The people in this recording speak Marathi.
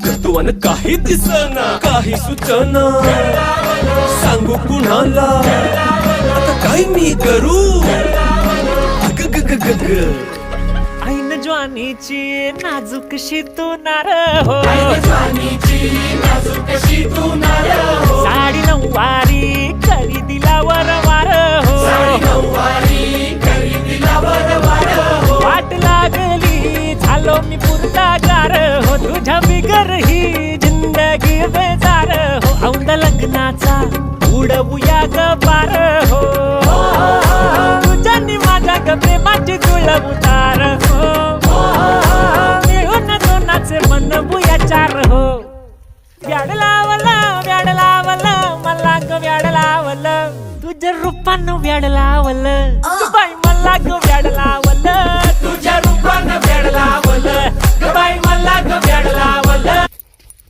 कर्तव्यानं काही दिसना, काही सुचना, सांगू कुणाला आता काय मी करू? ग ग ग ग ग ऐन ज्वानीची नाजूकशी तू नार हो, साडी नऊवारी करी दिला वरवार हो, वाट लागली झालो मी पुरतागार हो, तुझ्या बिगर ही जिंदगी बेजार हो, औंध लग्नाचा उडवूया ग पार हो, तुझ्यानी माझ्या ग प्रेमाची जुळवू तार हो, मिळून दोनाचे बनवूया चार हो. व्याड लावलं मला ग व्याड लावलं, तुझ्या रूपानं व्याड लावलं बाई, मला ग व्याड लावलं तुझ्या रूपानं व्याड लावलं बाई, मला ग व्याड लावलं.